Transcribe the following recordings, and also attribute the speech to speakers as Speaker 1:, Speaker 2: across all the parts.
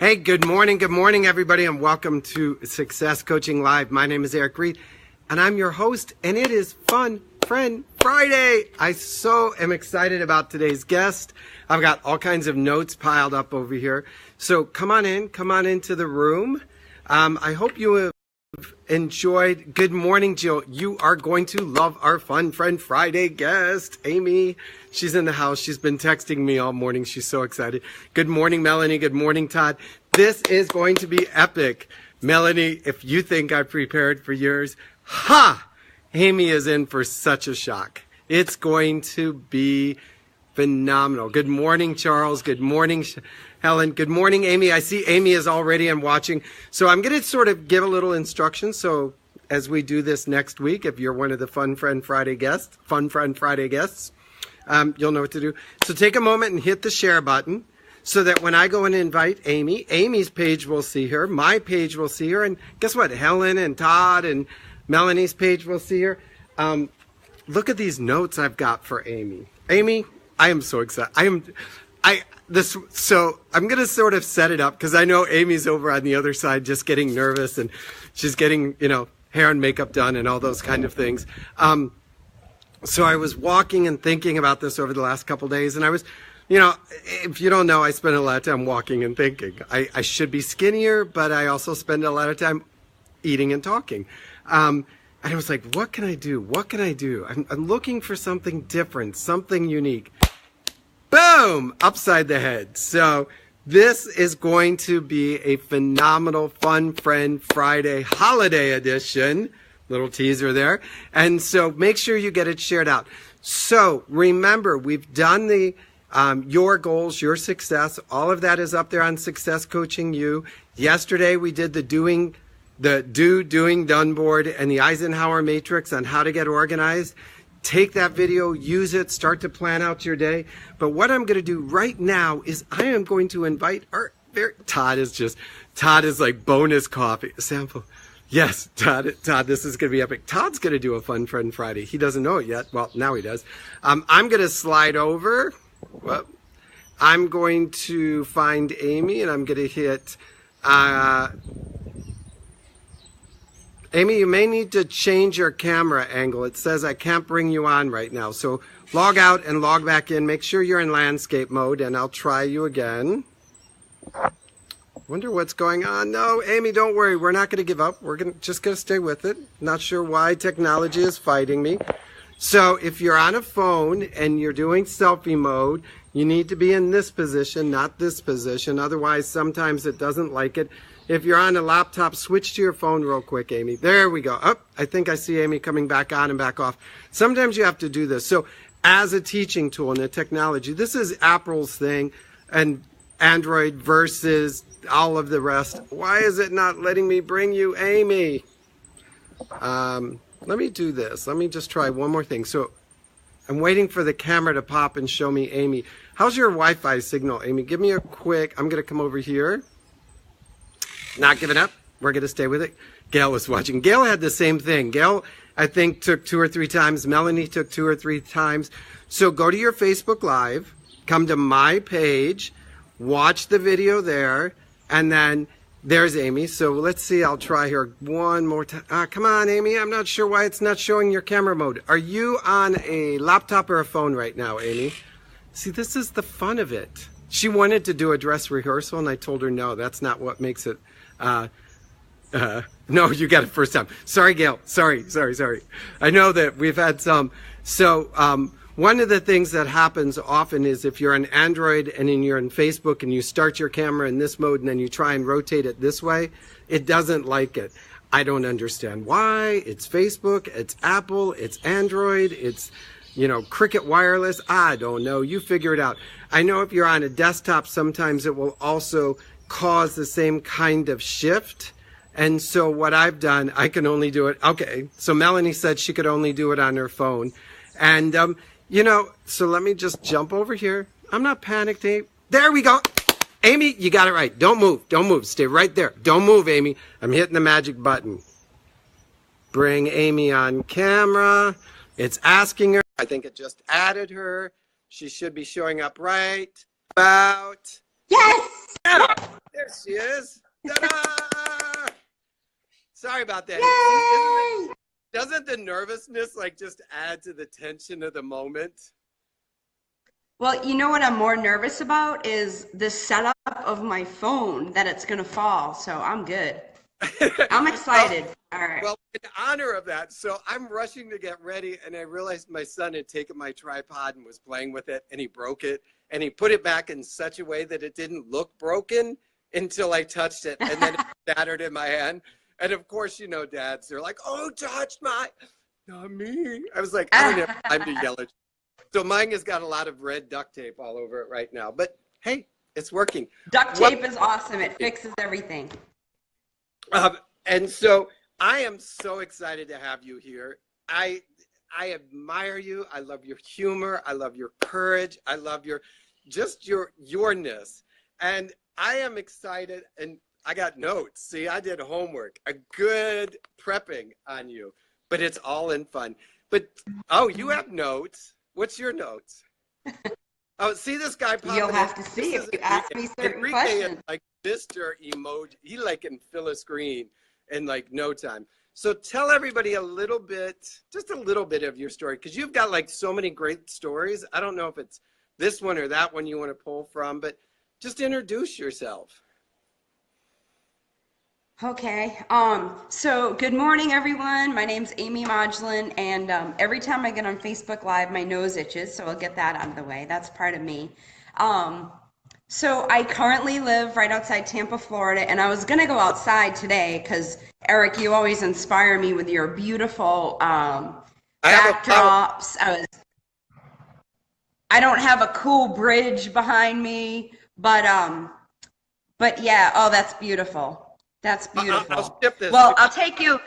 Speaker 1: Hey, good morning, everybody, and welcome to Success Coaching Live. My name is Reid, and I'm your host, and it is Fun Friend Friday. I so am excited about today's guest. I've got all kinds of notes piled up over here. So come on into the room. I hope you have enjoyed. Good morning, Jill. You are going to love our Fun Friend Friday guest, Amy. She's in the house. She's been texting me all morning. She's so excited. Good morning, Melanie. Good morning, Todd. This is going to be epic. Melanie, if you think I prepared for yours, Amy is in for such a shock. It's going to be phenomenal. Good morning, Charles. Good morning, Helen. Good morning, Amy. I see Amy is already and watching. So I'm going to sort of give a little instruction. So as we do this next week, if you're one of the Fun Friend Friday guests, you'll know what to do. So take a moment and hit the share button so that when I go and invite Amy, Amy's page will see her, my page will see her, and guess what? Helen and Todd and Melanie's page will see her. Look at these notes I've got for Amy. Amy, I am so excited. So I'm going to sort of set it up because I know Amy's over on the other side just getting nervous and she's getting, hair and makeup done and all those kind of things. So I was walking and thinking about this over the last couple of days, and I was, if you don't know, I spend a lot of time walking and thinking. I should be skinnier, but I also spend a lot of time eating and talking. And I was like, what can I do? What can I do? I'm looking for something different, something unique. Boom! Upside the head. So this is going to be a phenomenal Fun Friend Friday holiday edition. Little teaser there. And so make sure you get it shared out. So remember, we've done the your goals, your success. All of that is up there on Success Coaching You. Yesterday we did the do, done board and the Eisenhower matrix on how to get organized. Take that video, use it, start to plan out your day. But what I'm going to do right now is I am going to invite Todd is like bonus coffee sample. Yes, Todd, this is going to be epic. Todd's going to do a Fun Friend Friday. He doesn't know it yet. Well, now he does. I'm going to slide over. Well, I'm going to find Amy, and I'm going to hit... Amy, you may need to change your camera angle. It says I can't bring you on right now. So log out and log back in. Make sure you're in landscape mode, and I'll try you again. Wonder what's going on. No, Amy, don't worry. We're not going to give up. We're just going to stay with it. Not sure why technology is fighting me. So if you're on a phone and you're doing selfie mode, you need to be in this position, not this position. Otherwise, sometimes it doesn't like it. If you're on a laptop, switch to your phone real quick, Amy. There we go. Oh, I think I see Amy coming back on and back off. Sometimes you have to do this. So as a teaching tool in the technology, this is Apple's thing and Android versus all of the rest. Why is it not letting me bring you Amy? Let me do this. Let me just try one more thing. So I'm waiting for the camera to pop and show me Amy. How's your Wi-Fi signal, Amy? Give me a quick, I'm going to come over here. Not giving up. We're going to stay with it. Gail was watching. Gail had the same thing. Gail, I think, took 2 or 3 times. Melanie took 2 or 3 times. So go to your Facebook Live, come to my page, watch the video there, and then there's Amy. So let's see. I'll try her one more time. Come on, Amy. I'm not sure why it's not showing your camera mode. Are you on a laptop or a phone right now, Amy? See, this is the fun of it. She wanted to do a dress rehearsal, and I told her, no, that's not what makes it. No, you got it first time. Sorry, Gail. Sorry. I know that we've had some. So one of the things that happens often is if you're on Android and then you're in Facebook and you start your camera in this mode and then you try and rotate it this way, it doesn't like it. I don't understand why. It's Facebook, it's Apple, it's Android, it's Cricket Wireless. I don't know. You figure it out. I know if you're on a desktop, sometimes it will also cause the same kind of shift. And so what I've done, I can only do it. Okay. So Melanie said she could only do it on her phone. And, so let me just jump over here. I'm not panicked. There we go. Amy, you got it right. Don't move. Stay right there. Don't move, Amy. I'm hitting the magic button. Bring Amy on camera. It's asking her. I think it just added her. She should be showing up right about.
Speaker 2: Yes!
Speaker 1: Yeah, there she is. Ta-da! Sorry about that.
Speaker 2: Yay!
Speaker 1: Doesn't the nervousness like just add to the tension of the moment?
Speaker 2: Well, you know what I'm more nervous about is the setup of my phone, that it's gonna fall. So I'm good. I'm excited. All right.
Speaker 1: Well, in honor of that, so I'm rushing to get ready, and I realized my son had taken my tripod and was playing with it, and he broke it, and he put it back in such a way that it didn't look broken until I touched it, and then it shattered in my hand. And of course, you know, dads, they're like, "Oh, touched my, not me." I was like, I don't have time to yell at you. So mine has got a lot of red duct tape all over it right now, but hey, it's working.
Speaker 2: Duct tape is awesome. It fixes everything.
Speaker 1: And so I am so excited to have you here. I admire you. I love your humor. I love your courage. I love your yourness. And I am excited, and I got notes. See, I did homework, a good prepping on you, but it's all in fun. But oh, you have notes. What's your notes? Oh, see this guy popping
Speaker 2: You'll have
Speaker 1: in.
Speaker 2: to see
Speaker 1: This
Speaker 2: if
Speaker 1: is
Speaker 2: you ask me certain
Speaker 1: Enrique
Speaker 2: questions.
Speaker 1: is like Mr. Emoji. He like can fill a screen in like no time. So tell everybody a little bit, just a little bit of your story, because you've got like so many great stories. I don't know if it's this one or that one you want to pull from, but just introduce yourself.
Speaker 2: Okay. So good morning, everyone. My name's Amy Modglin, and every time I get on Facebook Live, my nose itches, so I'll get that out of the way. That's part of me. So I currently live right outside Tampa, Florida, and I was gonna go outside today because Eric, you always inspire me with your beautiful backdrops. I don't have a cool bridge behind me, but yeah. Oh, that's beautiful. That's beautiful.
Speaker 1: I'll skip this.
Speaker 2: Well, I'll take you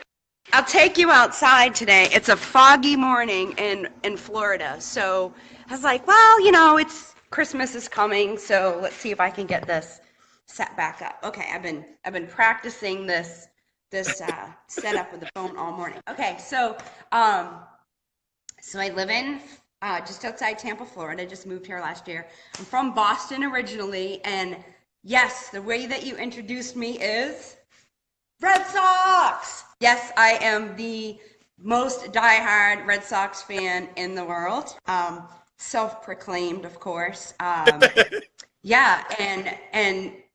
Speaker 2: outside today. It's a foggy morning in Florida. So I was like, well, you know, it's Christmas is coming, so let's see if I can get this set back up. Okay, I've been practicing this setup with the phone all morning. Okay, so I live in just outside Tampa, Florida. Just moved here last year. I'm from Boston originally, and yes, the way that you introduced me is Red Sox! Yes, I am the most diehard Red Sox fan in the world. Self-proclaimed, of course. Yeah, and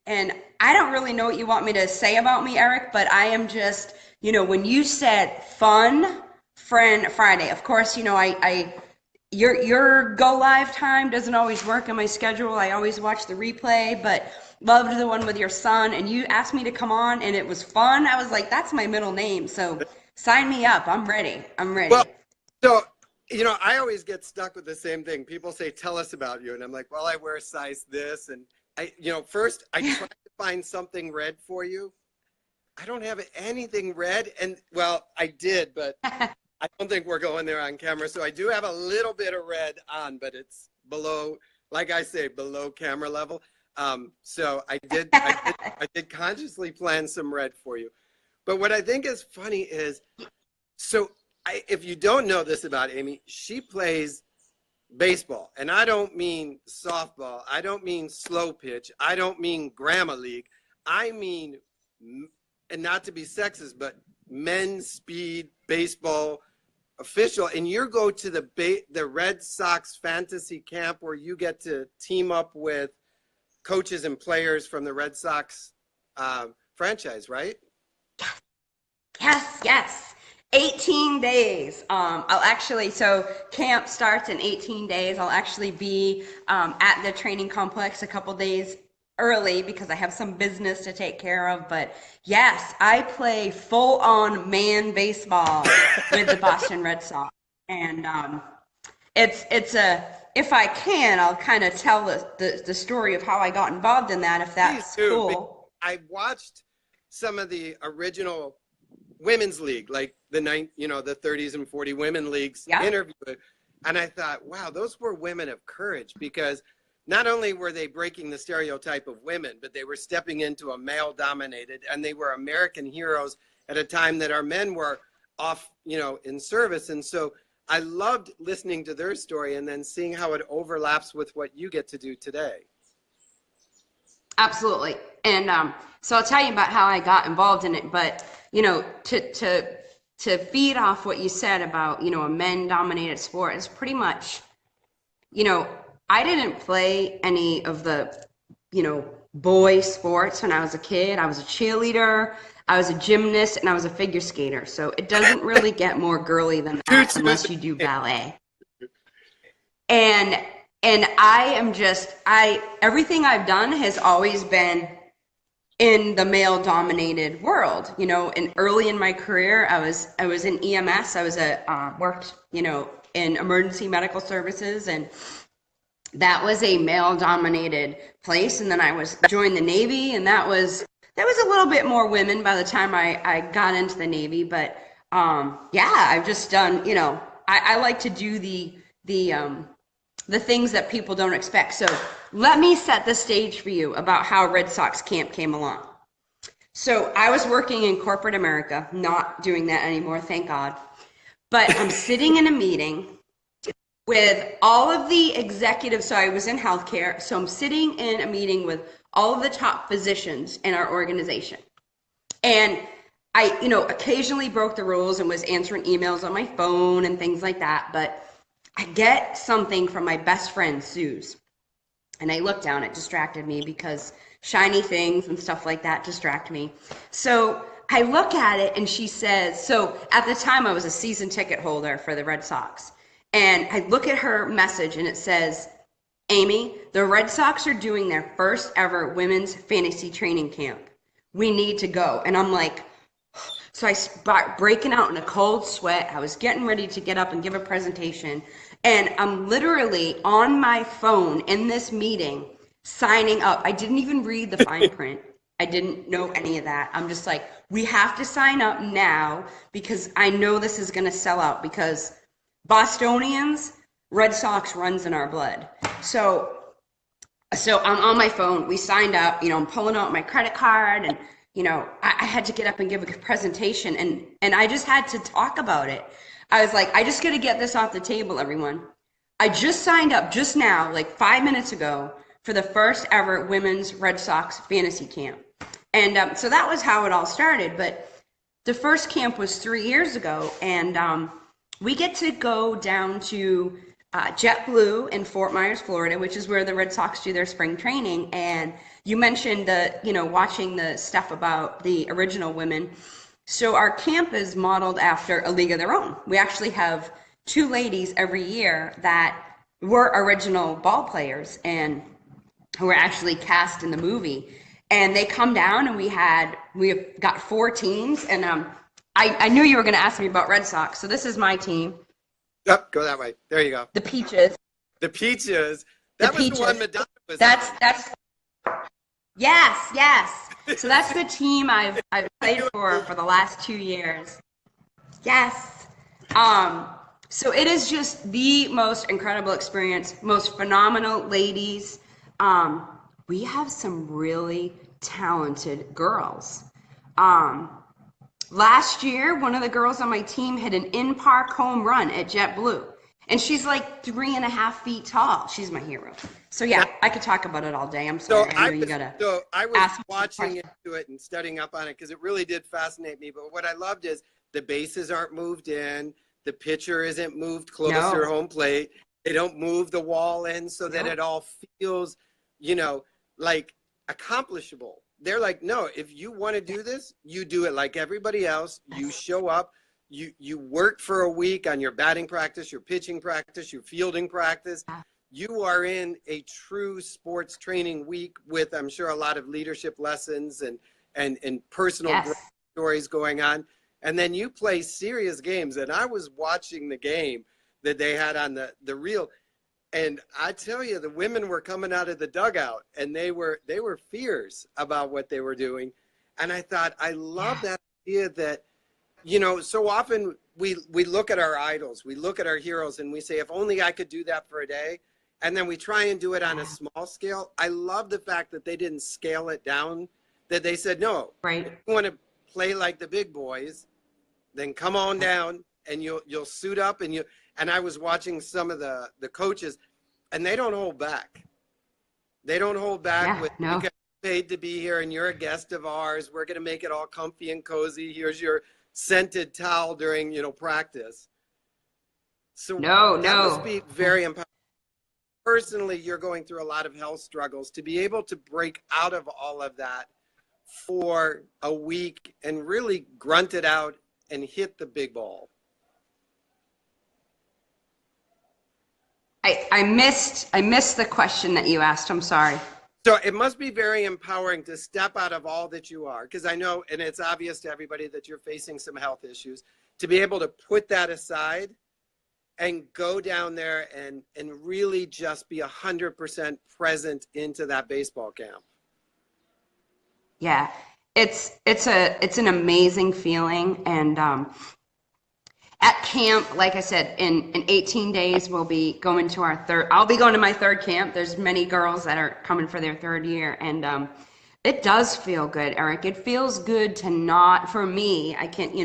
Speaker 2: I don't really know what you want me to say about me, Eric, but I am just, you know, when you said fun friend Friday, of course, you know, your go live time doesn't always work in my schedule. I always watch the replay, but loved the one with your son, and you asked me to come on, and it was fun. I was like, that's my middle name, so sign me up. I'm ready.
Speaker 1: Well, so, you know, I always get stuck with the same thing. People say, tell us about you, and I'm like, well, I wear a size this, and first I try to find something red for you. I don't have anything red, and well, I did, but I don't think we're going there on camera. So I do have a little bit of red on, but it's below, like I say, below camera level. So I did consciously plan some red for you. But what I think is funny is, so if you don't know this about Amy, she plays baseball. And I don't mean softball. I don't mean slow pitch. I don't mean grandma league. I mean, and not to be sexist, but men's speed baseball official. And you go to the Red Sox fantasy camp where you get to team up with coaches and players from the Red Sox franchise, right?
Speaker 2: Yes. 18 days. So camp starts in 18 days. I'll actually be at the training complex a couple days early because I have some business to take care of. But yes, I play full on man baseball with the Boston Red Sox. And if I can, I'll kind of tell the story of how I got involved in that, if that's cool.
Speaker 1: I watched some of the original women's league, like the 30s and 40 women leagues interview, and I thought, wow, those were women of courage, because not only were they breaking the stereotype of women, but they were stepping into a male-dominated, and they were American heroes at a time that our men were off, in service. And so I loved listening to their story and then seeing how it overlaps with what you get to do today.
Speaker 2: Absolutely. And so I'll tell you about how I got involved in it. But you know, to feed off what you said about, you know, a men-dominated sport is pretty much, you know, I didn't play any of the, you know, boy sports when I was a kid. I was a cheerleader, I was a gymnast, and I was a figure skater. So it doesn't really get more girly than that unless you do ballet. And I am just, everything I've done has always been in the male dominated world, you know. And early in my career, I was in EMS. I was worked, you know, in emergency medical services, and that was a male dominated place. And then I joined the Navy, and that was a little bit more women by the time I got into the Navy. But yeah, I've just done, you know, I like to do the things that people don't expect. So let me set the stage for you about how Red Sox camp came along. So I was working in corporate America, not doing that anymore, thank God. But I'm sitting in a meeting with all of the executives. So I was in healthcare. So I'm sitting in a meeting with all of the top physicians in our organization. And I, you know, occasionally broke the rules and was answering emails on my phone and things like that. But I get something from my best friend, Suze. And I look down, it distracted me because shiny things and stuff like that distract me. So I look at it and she says, so at the time I was a season ticket holder for the Red Sox. And I look at her message and it says, Amy, the Red Sox are doing their first ever women's fantasy training camp. We need to go. And I'm like, so I start breaking out in a cold sweat. I was getting ready to get up and give a presentation. And I'm literally on my phone in this meeting signing up. I didn't even read the fine print. I didn't know any of that. I'm just like, we have to sign up now because I know this is going to sell out because Bostonians, Red Sox runs in our blood. So I'm on my phone. We signed up, you know, I'm pulling out my credit card and, you know, I had to get up and give a presentation and I just had to talk about it. I was like, I just got to get this off the table, everyone. I just signed up just now, like 5 minutes ago, for the first ever women's Red Sox fantasy camp. And so that was how it all started. But the first camp was 3 years ago. And we get to go down to JetBlue in Fort Myers, Florida, which is where the Red Sox do their spring training. And you mentioned watching the stuff about the original women. So our camp is modeled after A League of Their Own. We actually have 2 ladies every year that were original ball players and who were actually cast in the movie. And they come down and we've got 4 teams. And I knew you were going to ask me about Red Sox. So this is my team.
Speaker 1: Yep, go that way. There you go.
Speaker 2: The Peaches.
Speaker 1: The Peaches. That was the one Madonna was
Speaker 2: That's yes. So that's the team I've played for the last 2 years. Yes. So it is just the most incredible experience, most phenomenal ladies. We have some really talented girls. Last year, one of the girls on my team hit an in-park home run at JetBlue. And she's like 3.5 feet tall. She's my hero. So yeah, I could talk about it all day. I'm sorry. I
Speaker 1: was watching into it and studying up on it because it really did fascinate me. But what I loved is the bases aren't moved in. The pitcher isn't moved closer home plate. They don't move the wall in so that it all feels, you know, like accomplishable. They're like, no, if you want to do this, you do it like everybody else. You show up. You work for a week on your batting practice, your pitching practice, your fielding practice. You are in a true sports training week with, I'm sure, a lot of leadership lessons and personal growth stories going on. And then you play serious games. And I was watching the game that they had on the reel. And I tell you, the women were coming out of the dugout and they were fierce about what they were doing. And I thought, I love that idea that, you know, so often we look at our idols, we look at our heroes and we say, if only I could do that for a day. And then we try and do it on a small scale. I love the fact that they didn't scale it down, that they said, no, if you want to play like the big boys, then come on down and you'll suit up. And I was watching some of the coaches and they don't hold back. They don't hold back because paid to be here and you're a guest of ours. We're going to make it all comfy and cozy. Here's your scented towel during, practice. So
Speaker 2: No,
Speaker 1: that must
Speaker 2: no.
Speaker 1: be very empowering. Personally, you're going through a lot of health struggles. To be able to break out of all of that for a week and really grunt it out and hit the big ball.
Speaker 2: I missed the question that you asked. I'm sorry.
Speaker 1: So it must be very empowering to step out of all that you are, because I know, and it's obvious to everybody that you're facing some health issues, to be able to put that aside and go down there and really just be 100% present into that baseball camp.
Speaker 2: Yeah, it's an amazing feeling, and at camp, like I said, in 18 days we'll be going to our third. I'll be going to my third camp. There's many girls that are coming for their third year, and it does feel good, Eric. It feels good to not, for me. I can't,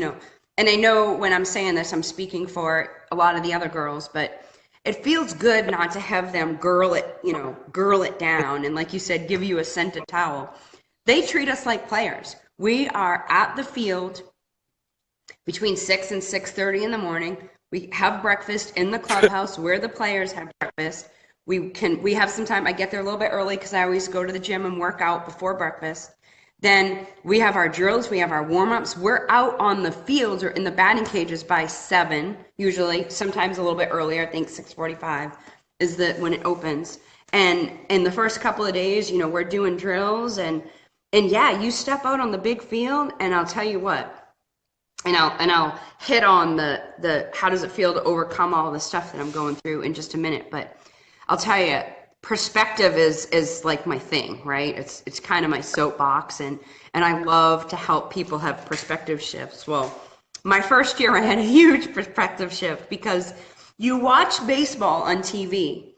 Speaker 2: and I know when I'm saying this, I'm speaking for a lot of the other girls, but it feels good not to have them girl it down, and like you said, give you a scented towel. They treat us like players. We are at the field between 6 and 6:30 in the morning. We have breakfast in the clubhouse where the players have breakfast. We have some time. I get there a little bit early because I always go to the gym and work out before breakfast. Then we have our drills, we have our warm-ups. We're out on the fields or in the batting cages by 7, usually, sometimes a little bit earlier. I think 6:45 is when it opens. And in the first couple of days, we're doing drills and yeah, you step out on the big field, and I'll tell you what. And I'll hit on the how does it feel to overcome all the stuff that I'm going through in just a minute. But I'll tell you, perspective is like my thing, right? It's kind of my soapbox, and I love to help people have perspective shifts. Well, my first year I had a huge perspective shift because you watch baseball on TV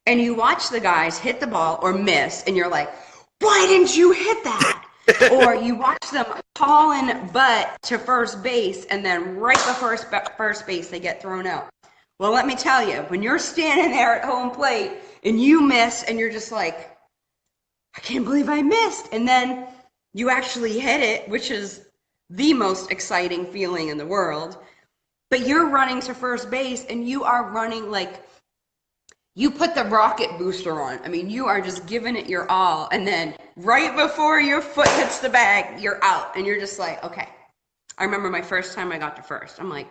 Speaker 2: and you watch the guys hit the ball or miss, and you're like, why didn't you hit that? Or you watch them hauling butt to first base, and then right before first base, they get thrown out. Well, let me tell you, when you're standing there at home plate and you miss, and you're just like, I can't believe I missed. And then you actually hit it, which is the most exciting feeling in the world. But you're running to first base, and you are running like you put the rocket booster on. I mean, you are just giving it your all. And then right before your foot hits the bag, you're out. And you're just like, okay. I remember my first time I got to first. I'm like,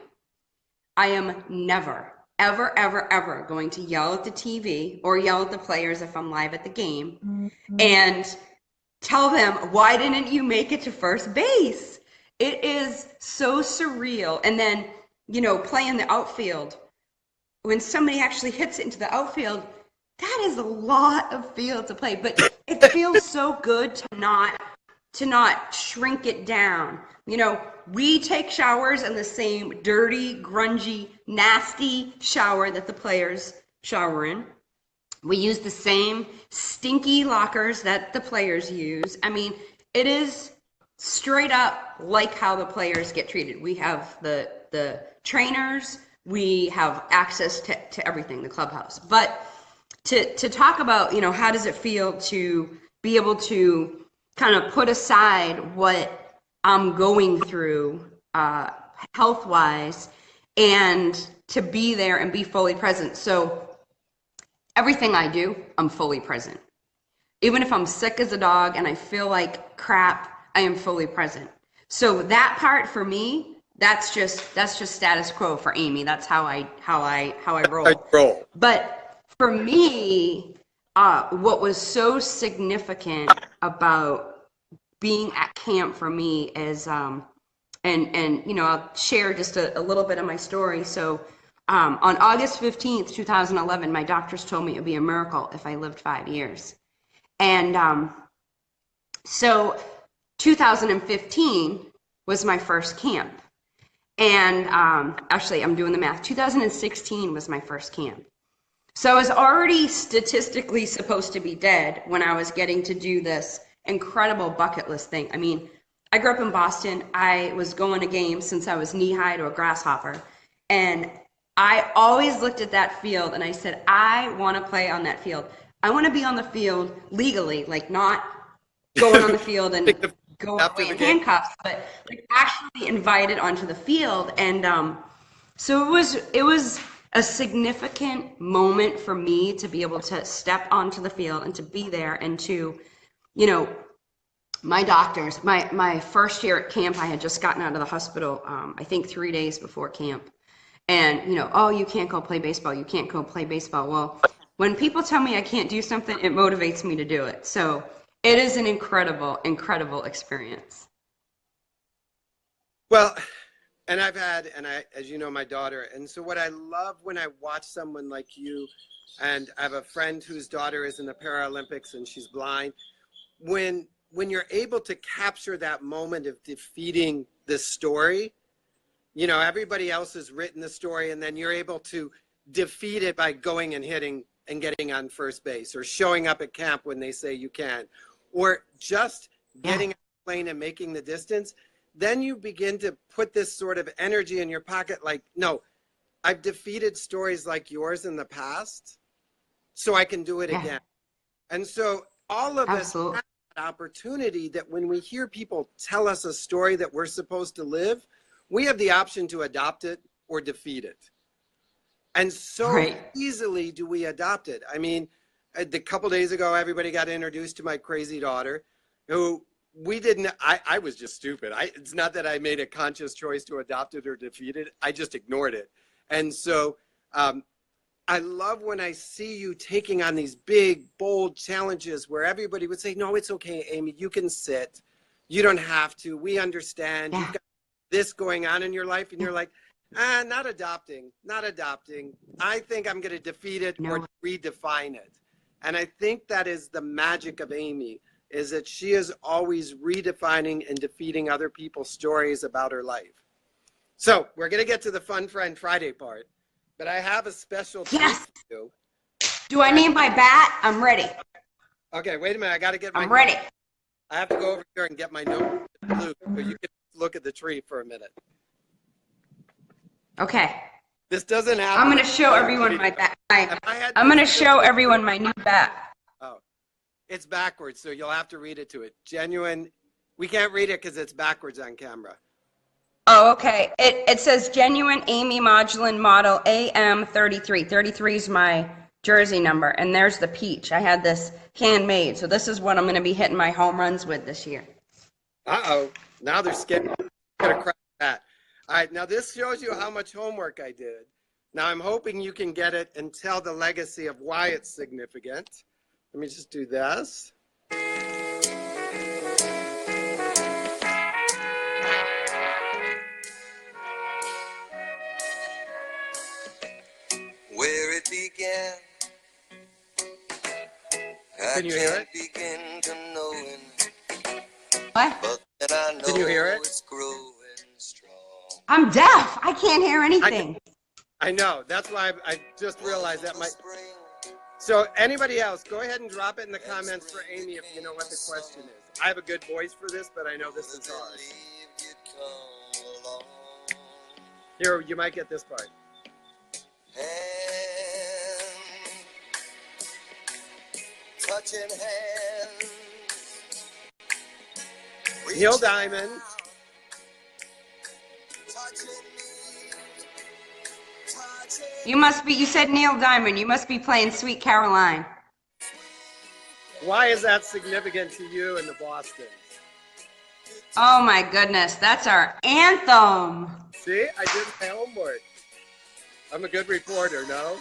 Speaker 2: I am never, ever, ever, ever going to yell at the TV or yell at the players if I'm live at the game and tell them, why didn't you make it to first base? It is so surreal. And then, playing the outfield. When somebody actually hits it into the outfield, that is a lot of field to play. But it feels so good to not shrink it down. We take showers in the same dirty, grungy, nasty shower that the players shower in. We use the same stinky lockers that the players use. I mean, it is straight up like how the players get treated. We have the trainers. We have access to everything, the clubhouse. But to talk about, how does it feel to be able to kind of put aside what I'm going through health-wise and to be there and be fully present. So everything I do, I'm fully present. Even if I'm sick as a dog and I feel like crap, I am fully present. So that part for me, that's just status quo for Amy. That's how I roll. But for me, what was so significant about being at camp for me is, and I'll share just a little bit of my story. So on August 15th, 2011, my doctors told me it would be a miracle if I lived 5 years. And so 2015 was my first camp. And actually, I'm doing the math. 2016 was my first camp. So I was already statistically supposed to be dead when I was getting to do this incredible bucket list thing. I mean, I grew up in Boston. I was going to games since I was knee-high to a grasshopper. And I always looked at that field and I said, I want to play on that field. I want to be on the field legally, like not going on the field and
Speaker 1: Pick the
Speaker 2: going
Speaker 1: after
Speaker 2: away
Speaker 1: the
Speaker 2: in
Speaker 1: game.
Speaker 2: handcuffs, but like actually invited onto the field. And so it was a significant moment for me to be able to step onto the field and to be there and to, you know, my doctors, my first year at camp, I had just gotten out of the hospital, I think 3 days before camp. And, you know, oh, you can't go play baseball. You can't go play baseball. Well, when people tell me I can't do something, it motivates me to do it. So it is an incredible, incredible experience.
Speaker 1: Well, and I've had, and I, as you know, my daughter. And so what I love when I watch someone like you, and I have a friend whose daughter is in the Paralympics and she's blind, when you're able to capture that moment of defeating this story, you know, everybody else has written the story, and then you're able to defeat it by going and hitting and getting on first base, or showing up at camp when they say you can't, or just getting on the plane and making the distance. Then you begin to put this sort of energy in your pocket, like, no, I've defeated stories like yours in the past, so I can do it again. And so all of us have that opportunity that when we hear people tell us a story that we're supposed to live, we have the option to adopt it or defeat it. And so easily do we adopt it. I mean, a couple days ago, everybody got introduced to my crazy daughter, who we didn't, I was just stupid. It's not that I made a conscious choice to adopt it or defeat it. I just ignored it. And so I love when I see you taking on these big, bold challenges where everybody would say, no, it's okay, Amy, you can sit. You don't have to. We understand. You've got this going on in your life. And you're like, not adopting. I think I'm going to defeat it or redefine it. And I think that is the magic of Amy, is that she is always redefining and defeating other people's stories about her life. So we're going to get to the Fun Friend Friday part, but I have a special treat for you.
Speaker 2: Do I need my bat? I'm ready.
Speaker 1: Okay, wait a minute. I got to get my
Speaker 2: I'm ready.
Speaker 1: I have to go over here and get my notebook blue so you can look at the tree for a minute. Okay. This doesn't happen.
Speaker 2: I'm going to show everyone my bat. I'm going to show everyone my new bat.
Speaker 1: Oh, it's backwards, so you'll have to read it to it. Genuine. We can't read it because it's backwards on camera.
Speaker 2: Oh, okay. It says Genuine Amy Modglin Model AM33. 33 is my jersey number, and there's the peach. I had this handmade, so this is what I'm going to be hitting my home runs with this year.
Speaker 1: Uh-oh. Now they're skipping. I'm going to crack that. All right, now this shows you how much homework I did. Now I'm hoping you can get it and tell the legacy of why it's significant. Let me just do this.
Speaker 3: Where it began,
Speaker 1: Can you hear it?
Speaker 3: Begin to knowing,
Speaker 2: what?
Speaker 3: but that I know
Speaker 1: Can you hear it?
Speaker 3: It's growing strong.
Speaker 2: I'm deaf. I can't hear anything.
Speaker 1: I know. That's why I just realized that might. So anybody else, go ahead and drop it in the comments for Amy if you know what the question is. I have a good voice for this, but I know this is hard. Here, you might get this part.
Speaker 3: Touching hands.
Speaker 1: Neil Diamond.
Speaker 2: You said Neil Diamond. You must be playing Sweet Caroline.
Speaker 1: Why is that significant to you in the Boston?
Speaker 2: Oh my goodness, that's our anthem.
Speaker 1: See, I did my homework. I'm a good reporter, no?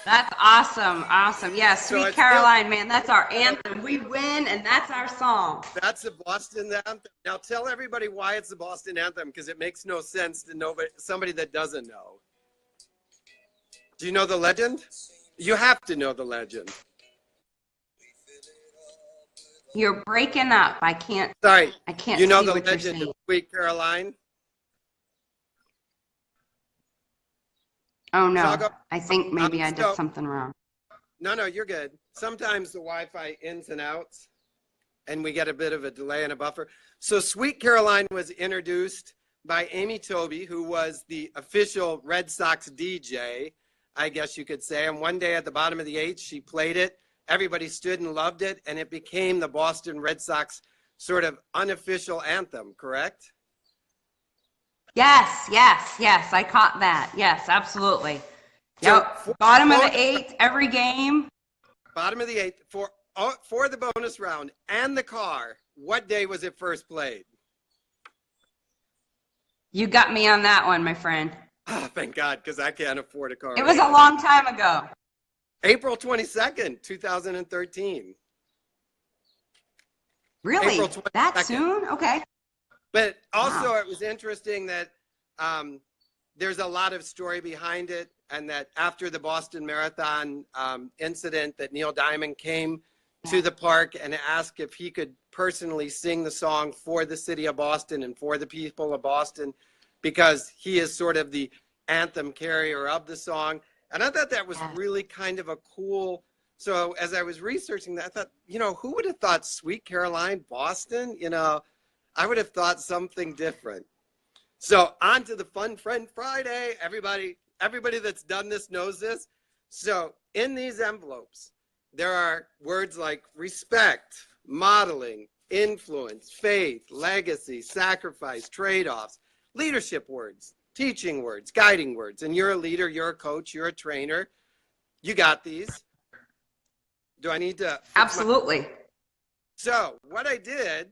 Speaker 2: That's awesome, awesome. Yeah, Sweet
Speaker 1: So
Speaker 2: Caroline, man, that's our anthem. We win, and that's our song.
Speaker 1: That's the Boston anthem. Now tell everybody why it's the Boston anthem, because it makes no sense to somebody that doesn't know. Do you know the legend? You have to know the legend.
Speaker 2: You're breaking up. I can't.
Speaker 1: Sorry.
Speaker 2: I can't.
Speaker 1: You know
Speaker 2: see
Speaker 1: the
Speaker 2: what you're
Speaker 1: legend
Speaker 2: saying.
Speaker 1: of Sweet Caroline?
Speaker 2: Oh no.
Speaker 1: So
Speaker 2: I think maybe I did something wrong.
Speaker 1: No, you're good. Sometimes the Wi-Fi ins and outs, and we get a bit of a delay and a buffer. So Sweet Caroline was introduced by Amy Toby, who was the official Red Sox DJ, I guess you could say. And one day at the bottom of the eighth, she played it everybody stood and loved it, and it became the Boston Red Sox sort of unofficial anthem, correct?
Speaker 2: Yes, yes, yes. I caught that. Yes, absolutely.
Speaker 1: So
Speaker 2: Yep. Bottom of the eighth, every game.
Speaker 1: Bottom of the eighth, for the bonus round and the car, what day was it first played?
Speaker 2: You got me on that one, my friend.
Speaker 1: Oh, thank God, because I can't afford a car.
Speaker 2: It was a long time ago.
Speaker 1: April 22nd, 2013.
Speaker 2: Really?
Speaker 1: April 22nd.
Speaker 2: That soon? Okay.
Speaker 1: But also,
Speaker 2: Wow.
Speaker 1: it was interesting that there's a lot of story behind it, and that after the Boston Marathon incident, that Neil Diamond came to the park and asked if he could personally sing the song for the city of Boston and for the people of Boston, because he is sort of the anthem carrier of the song. And I thought that was really kind of a cool. So as I was researching that, I thought, who would have thought Sweet Caroline, Boston? I would have thought something different. So on to the Fun Friend Friday. Everybody that's done this knows this. So in these envelopes, there are words like respect, modeling, influence, faith, legacy, sacrifice, trade-offs, leadership words, teaching words, guiding words. And you're a leader, you're a coach, you're a trainer. You got these. Do I need to?
Speaker 2: Absolutely.
Speaker 1: So what I did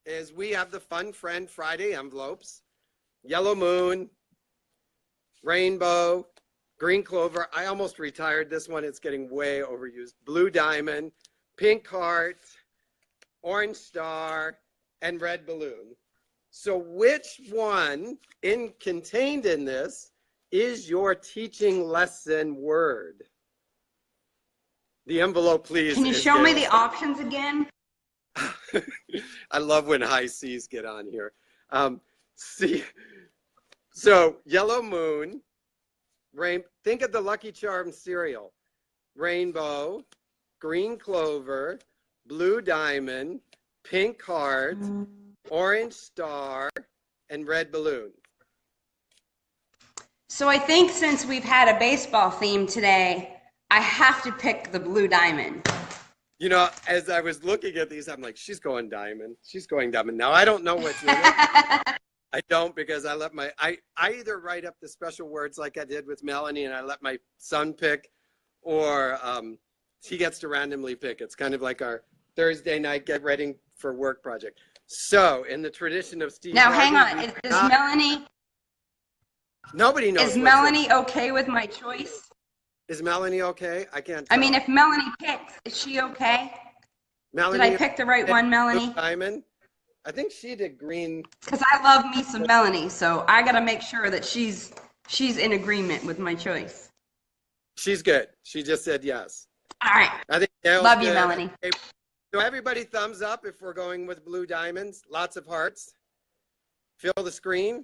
Speaker 1: is we have the Fun Friend Friday envelopes. Yellow moon, rainbow, green clover. I almost retired this one. It's getting way overused. Blue diamond, pink heart, orange star, and red balloon. So which one contained in this is your teaching lesson word? The envelope, please.
Speaker 2: Can you show me the options again?
Speaker 1: I love when high C's get on here. See, so yellow moon, think of the Lucky Charms cereal. Rainbow, green clover, blue diamond, pink heart, orange star, and red balloon.
Speaker 2: So I think since we've had a baseball theme today, I have to pick the blue diamond.
Speaker 1: As I was looking at these, I'm like, she's going diamond. She's going diamond. Now, I don't know what's in it. I don't, because I either write up the special words like I did with Melanie, and I let my son pick, or he gets to randomly pick. It's kind of like our Thursday night get ready for work project. So in the tradition of Steve
Speaker 2: Now,
Speaker 1: Harvey,
Speaker 2: hang on. Is Melanie?
Speaker 1: Nobody knows.
Speaker 2: Is Melanie okay with my choice?
Speaker 1: Is Melanie okay? I can't tell.
Speaker 2: I mean, if Melanie picks, is she okay?
Speaker 1: Melanie,
Speaker 2: did I pick the right one, Melanie?
Speaker 1: Diamond. I think she did green.
Speaker 2: Because I love me some Melanie, so I got to make sure that she's in agreement with my choice.
Speaker 1: She's good. She just said yes.
Speaker 2: All right.
Speaker 1: I think
Speaker 2: love you, Melanie.
Speaker 1: Okay. So everybody thumbs up if we're going with blue diamonds. Lots of hearts. Fill the screen.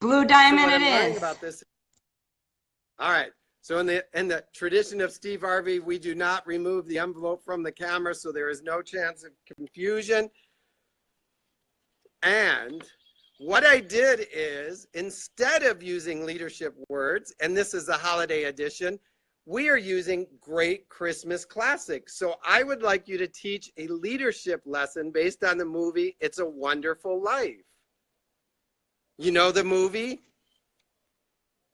Speaker 2: Blue diamond
Speaker 1: so
Speaker 2: it is.
Speaker 1: About this. All right. So in the tradition of Steve Harvey, we do not remove the envelope from the camera, so there is no chance of confusion. And what I did is, instead of using leadership words, and this is the holiday edition, we are using great Christmas classics. So I would like you to teach a leadership lesson based on the movie It's a Wonderful Life. You know the movie?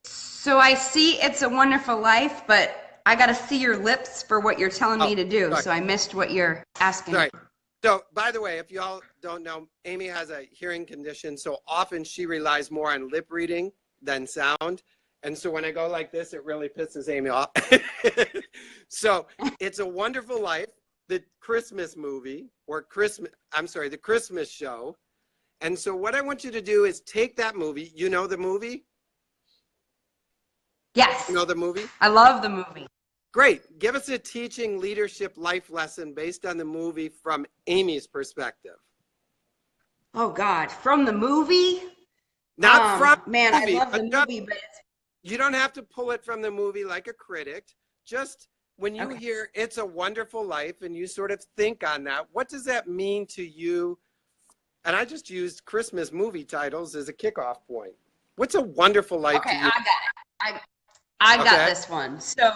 Speaker 2: So I see It's a Wonderful Life, but I got to see your lips for what you're telling me to do.
Speaker 1: Sorry.
Speaker 2: So I missed what you're asking.
Speaker 1: Right. So, by the way, if y'all don't know, Amy has a hearing condition, so often she relies more on lip reading than sound. And so when I go like this, it really pisses Amy off. So, It's a Wonderful Life, the Christmas movie, or the Christmas show. And so what I want you to do is take that movie. You know the movie?
Speaker 2: Yes.
Speaker 1: You know the movie?
Speaker 2: I love the movie.
Speaker 1: Great. Give us a teaching leadership life lesson based on the movie from Amy's perspective.
Speaker 2: Oh, God. From the movie?
Speaker 1: Not from
Speaker 2: man,
Speaker 1: the movie.
Speaker 2: I love the movie, but it's...
Speaker 1: You don't have to pull it from the movie like a critic. Just when you hear It's a Wonderful Life and you sort of think on that, what does that mean to you? And I just used Christmas movie titles as a kickoff point. What's a wonderful life to you?
Speaker 2: I got it. I got this one. So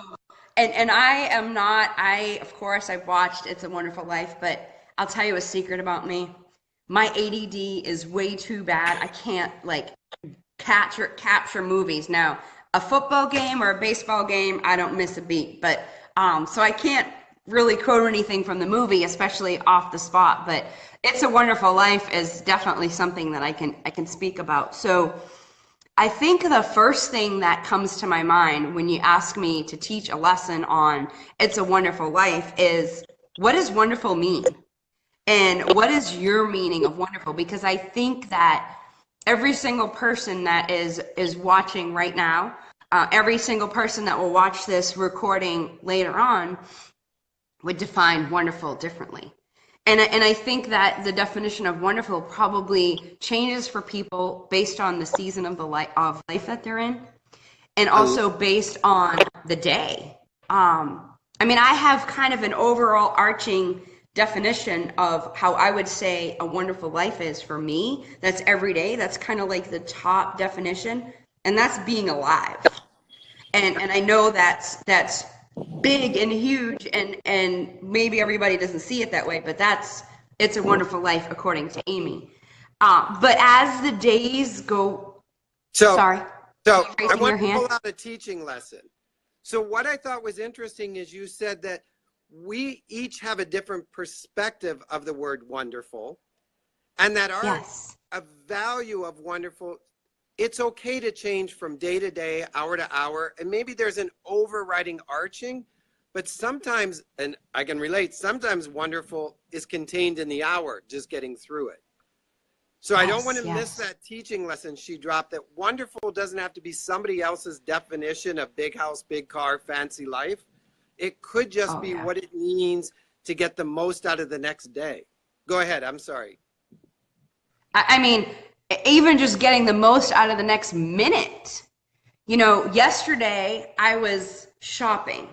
Speaker 2: And I am not, of course, I've watched It's a Wonderful Life, but I'll tell you a secret about me. My ADD is way too bad. I can't like capture movies. Now, a football game or a baseball game, I don't miss a beat. But so I can't really quote anything from the movie, especially off the spot. But It's a Wonderful Life is definitely something that I can speak about. So I think the first thing that comes to my mind when you ask me to teach a lesson on It's a Wonderful Life is, what does wonderful mean? And what is your meaning of wonderful? Because I think that every single person that is watching right now, every single person that will watch this recording later on would define wonderful differently. And I think that the definition of wonderful probably changes for people based on the season of life that they're in, and also based on the day. I mean, I have kind of an overall arching definition of how I would say a wonderful life is for me. That's every day. That's kind of like the top definition, and that's being alive. And I know that's big and huge, and maybe everybody doesn't see it that way, but It's a Wonderful Life according to Amy. But as the days go, sorry.
Speaker 1: So I want to pull out a teaching lesson. So what I thought was interesting is you said that we each have a different perspective of the word wonderful, and that a value of wonderful, it's okay to change from day to day, hour to hour, and maybe there's an overriding arching, but sometimes, and I can relate, sometimes wonderful is contained in the hour, just getting through it. So I don't want to miss that teaching lesson she dropped, that wonderful doesn't have to be somebody else's definition of big house, big car, fancy life. It could just be what it means to get the most out of the next day. Go ahead. I'm sorry.
Speaker 2: I mean, even just getting the most out of the next minute. You know, yesterday I was shopping,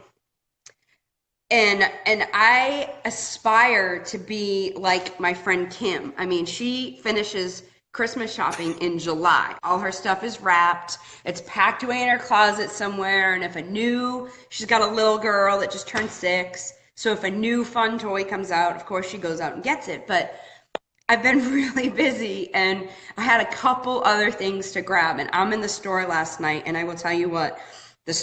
Speaker 2: and I aspire to be like my friend Kim. I mean, she finishes Christmas shopping in July. All her stuff is wrapped. It's packed away in her closet somewhere. And she's got a little girl that just turned 6. So if a new fun toy comes out, of course she goes out and gets it. But I've been really busy, and I had a couple other things to grab. And I'm in the store last night, and I will tell you what,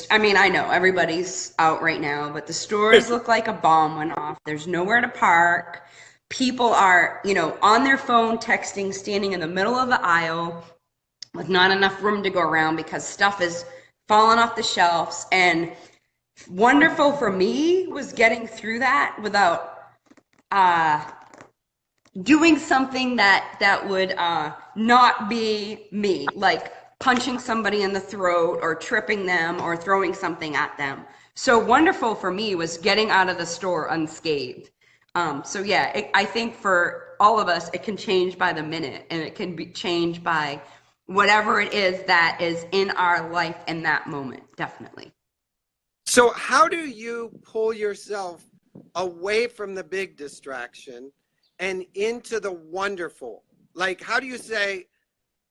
Speaker 2: I know everybody's out right now, but the stores look like a bomb went off. There's nowhere to park. People are, on their phone texting, standing in the middle of the aisle with not enough room to go around because stuff is falling off the shelves. And wonderful for me was getting through that without doing something that would not be me, like punching somebody in the throat or tripping them or throwing something at them. So wonderful for me was getting out of the store unscathed. I think for all of us, it can change by the minute, and it can be changed by whatever it is that is in our life in that moment, definitely.
Speaker 1: So how do you pull yourself away from the big distraction and into the wonderful? Like, how do you say,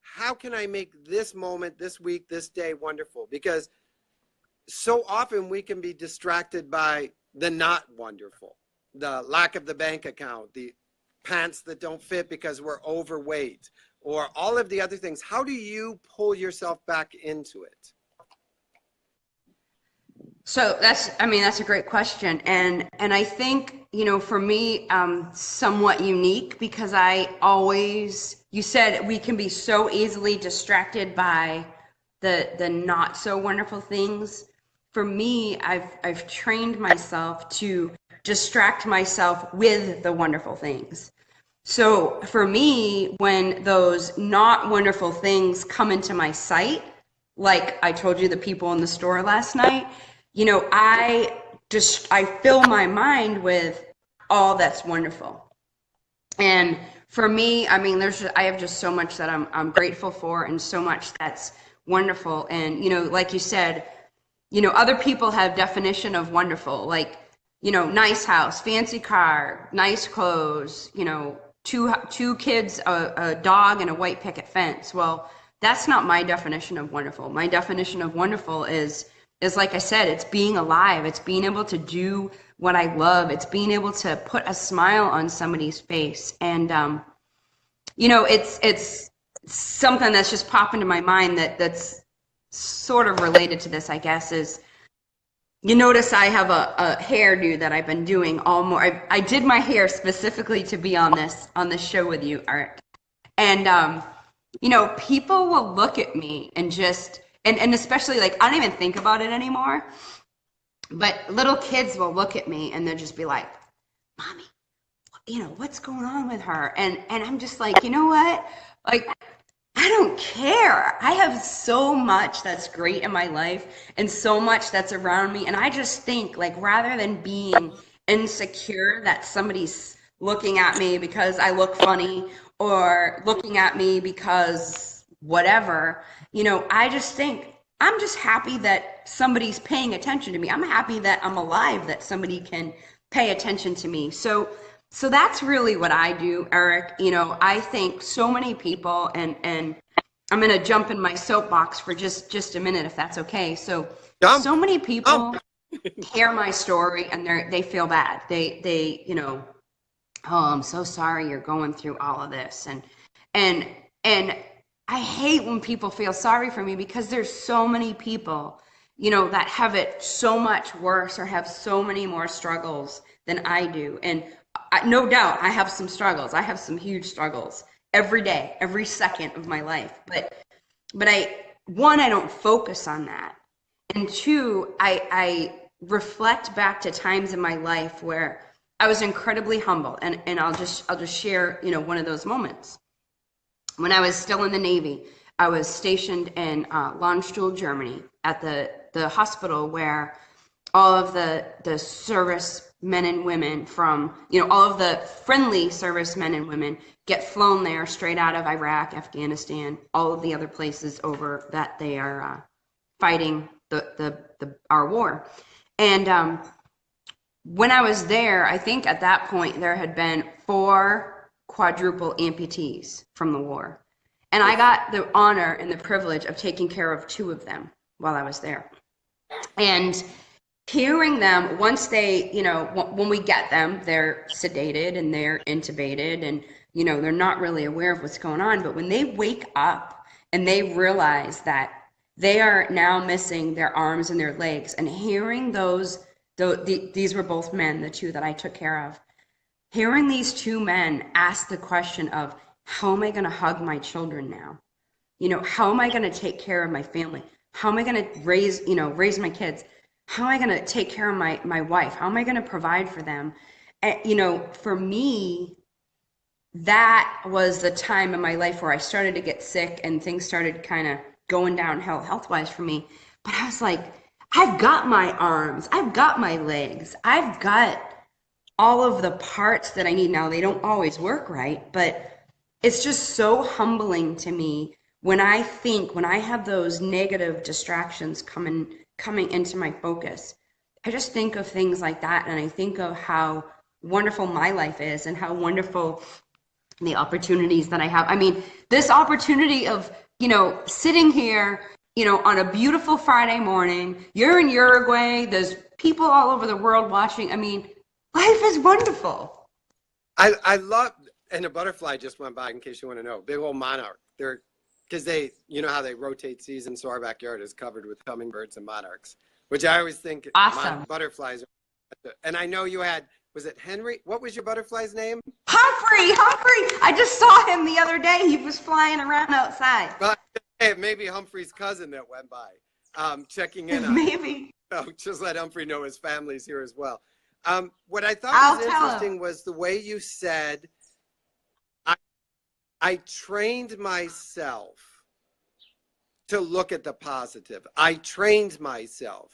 Speaker 1: how can I make this moment, this week, this day wonderful? Because so often we can be distracted by the not wonderful, the lack of the bank account, the pants that don't fit because we're overweight, or all of the other things. How do you pull yourself back into it?
Speaker 2: So that's a great question. And I think, for me, somewhat unique, because you said we can be so easily distracted by the not so wonderful things. For me, I've trained myself to distract myself with the wonderful things. So for me, when those not wonderful things come into my sight, like I told you, the people in the store last night, I fill my mind with all that's wonderful. And for me, I have just so much that I'm grateful for, and so much that's wonderful. And, like you said, other people have definition of wonderful, like, nice house, fancy car, nice clothes, two kids, a dog, and a white picket fence. Well, that's not my definition of wonderful. My definition of wonderful is is, like I said, it's being alive. It's being able to do what I love. It's being able to put a smile on somebody's face. And, you know, it's something that's just popped into my mind that's sort of related to this, I guess, is you notice I have a hairdo that I've been doing I did my hair specifically to be on this show with you, Art. And, you know, people will look at me and just, and especially like, I don't even think about it anymore, but little kids will look at me and they'll just be like, Mommy, you know, what's going on with her? And I'm just like, you know what? Like, I don't care. I have so much that's great in my life and so much that's around me. And I just think, like, rather than being insecure that somebody's looking at me because I look funny or looking at me because whatever, you know, I just think I'm just happy that somebody's paying attention to me. I'm happy that I'm alive, that somebody can pay attention to me. So that's really what I do, Eric. You know, I think so many people, and I'm going to jump in my soapbox for just a minute, if that's okay. So many people hear my story and they feel bad. They, you know, oh, I'm so sorry you're going through all of this. And I hate when people feel sorry for me, because there's so many people, you know, that have it so much worse or have so many more struggles than I do. And no doubt I have some struggles. I have some huge struggles every day, every second of my life. But I don't focus on that. And two, I reflect back to times in my life where I was incredibly humble. And I'll just share, you know, one of those moments. When I was still in the Navy, I was stationed in Landstuhl, Germany, at the hospital where all of the service men and women from, you know, all of the friendly service men and women get flown there straight out of Iraq, Afghanistan, all of the other places over that they are fighting our war. And when I was there, I think at that point there had been 4 quadruple amputees from the war. And I got the honor and the privilege of taking care of 2 of them while I was there. And hearing them, once they, you know, when we get them, they're sedated and they're intubated and, you know, they're not really aware of what's going on. But when they wake up and they realize that they are now missing their arms and their legs, and hearing these were both men, the 2 that I took care of, hearing these 2 men ask the question of, how am I going to hug my children now? You know, how am I going to take care of my family? How am I going to raise my kids? How am I going to take care of my wife? How am I going to provide for them? And, you know, for me, that was the time in my life where I started to get sick and things started kind of going downhill health-wise for me. But I was like, I've got my arms, I've got my legs, I've got all of the parts that I need. Now, they don't always work right, but it's just so humbling to me when I have those negative distractions coming into my focus. I just think of things like that, and I think of how wonderful my life is and how wonderful the opportunities that I have. I mean, this opportunity of, you know, sitting here, you know, on a beautiful Friday morning, you're in Uruguay, there's people all over the world watching. I mean, life is wonderful.
Speaker 1: I love, and a butterfly just went by, in case you want to know, big old monarch. They're, because they, you know how they rotate seasons, so our backyard is covered with hummingbirds and monarchs, which I always think
Speaker 2: awesome.
Speaker 1: Butterflies are, and I know you had, was it Henry? What was your butterfly's name?
Speaker 2: Humphrey. I just saw him the other day. He was flying around outside.
Speaker 1: Well, hey, maybe Humphrey's cousin that went by, checking in on
Speaker 2: maybe.
Speaker 1: So just let Humphrey know his family's here as well. What I thought was interesting was the way you said, I trained myself to look at the positive. I trained myself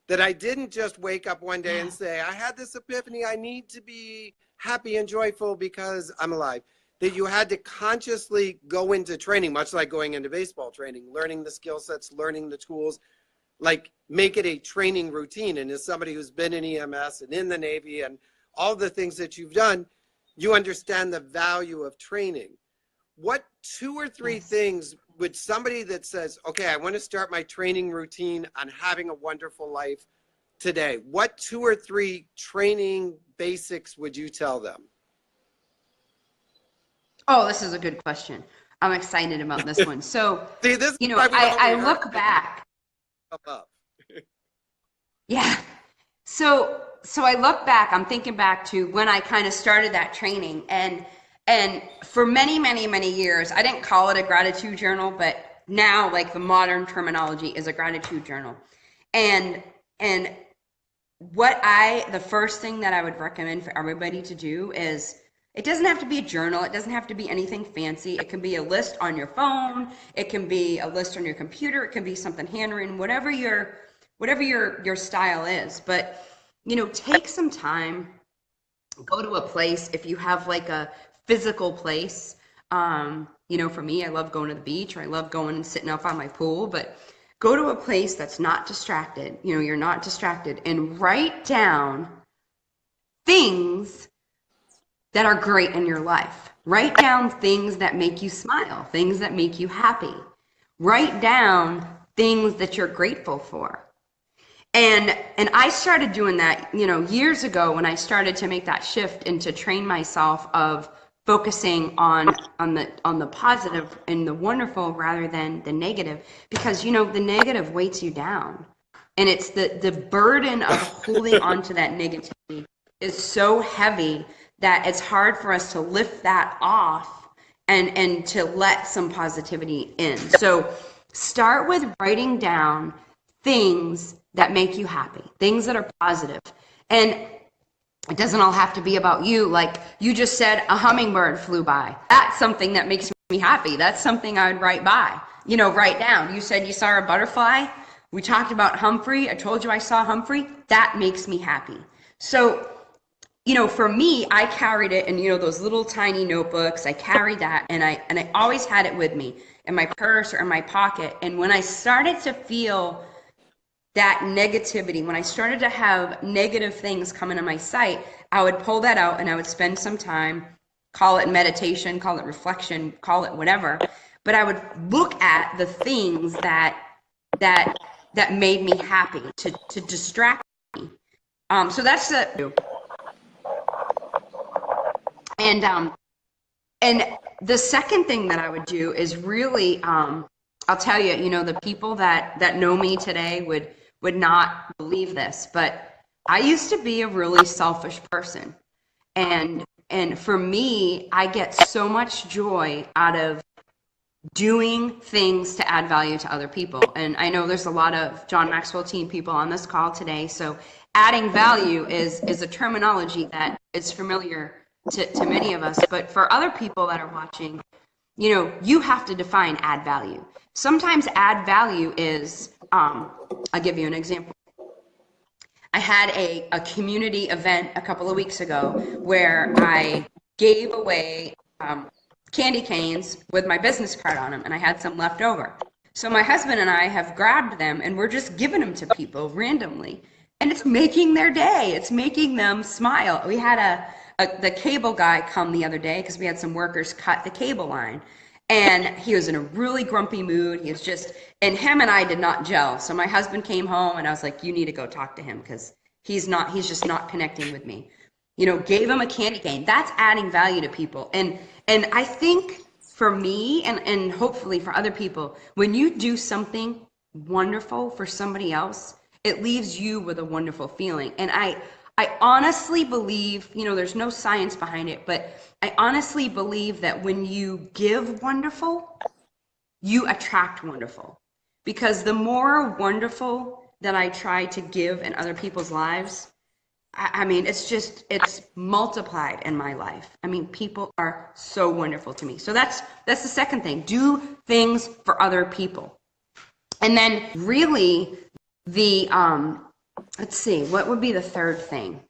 Speaker 1: that I didn't just wake up one day and say, I had this epiphany, I need to be happy and joyful because I'm alive. That you had to consciously go into training, much like going into baseball training, learning the skill sets, learning the tools, like make it a training routine. And as somebody who's been in EMS and in the Navy and all the things that you've done, you understand the value of training. What 2 or 3 things would somebody that says, okay, I want to start my training routine on having a wonderful life today, what 2 or 3 training basics would you tell them?
Speaker 2: Oh, this is a good question. I'm excited about this one. So,
Speaker 1: See, this is
Speaker 2: you know,
Speaker 1: why we don't
Speaker 2: I
Speaker 1: rehearse
Speaker 2: look back.
Speaker 1: up.
Speaker 2: Yeah. So I look back, I'm thinking back to when I kind of started that training, and for many, many, many years, I didn't call it a gratitude journal, but now like the modern terminology is a gratitude journal. And the first thing that I would recommend for everybody to do is, it doesn't have to be a journal. It doesn't have to be anything fancy. It can be a list on your phone. It can be a list on your computer. It can be something handwritten, whatever your style is. But, you know, take some time, go to a place. If you have like a physical place, you know, for me, I love going to the beach, or I love going and sitting up on my pool, but go to a place that's not distracted. You know, you're not distracted, and write down things that are great in your life. Write down things that make you smile, things that make you happy. Write down things that you're grateful for. And I started doing that, you know, years ago when I started to make that shift and to train myself of focusing on the positive and the wonderful rather than the negative, because, you know, the negative weights you down. And it's the burden of holding on to that negativity is so heavy that it's hard for us to lift that off and to let some positivity in. So start with writing down things that make you happy, things that are positive. And it doesn't all have to be about you. Like you just said, a hummingbird flew by. That's something that makes me happy. That's something I would write down. You said you saw a butterfly. We talked about Humphrey. I told you I saw Humphrey. That makes me happy. So, you know, for me, I carried it in, you know, those little tiny notebooks. I carried that, and I always had it with me in my purse or in my pocket. And when I started to feel that negativity, when I started to have negative things come into my sight, I would pull that out and I would spend some time, call it meditation, call it reflection, call it whatever. But I would look at the things that made me happy, to distract me. So that's and the second thing that I would do is really, I'll tell you, you know, the people that know me today would not believe this, but I used to be a really selfish person. And for me, I get so much joy out of doing things to add value to other people. And I know there's a lot of John Maxwell team people on this call today. So adding value is a terminology that is familiar to many of us. But for other people that are watching, you know, you have to define add value. Sometimes add value is, I'll give you an example. I had a community event a couple of weeks ago where I gave away candy canes with my business card on them, and I had some left over. So my husband and I have grabbed them, and we're just giving them to people randomly. And it's making their day. It's making them smile. We had the cable guy come the other day because we had some workers cut the cable line. And he was in a really grumpy mood. He was just, and him and I did not gel. So my husband came home and I was like, you need to go talk to him because he's just not connecting with me. You know, gave him a candy cane. That's adding value to people. And I think for me and hopefully for other people, when you do something wonderful for somebody else, it leaves you with a wonderful feeling. And I honestly believe, you know, there's no science behind it, but I honestly believe that when you give wonderful, you attract wonderful. Because the more wonderful that I try to give in other people's lives, I mean, it's multiplied in my life. I mean, people are so wonderful to me. So that's the second thing. Do things for other people. And then really the, let's see, what would be the third thing?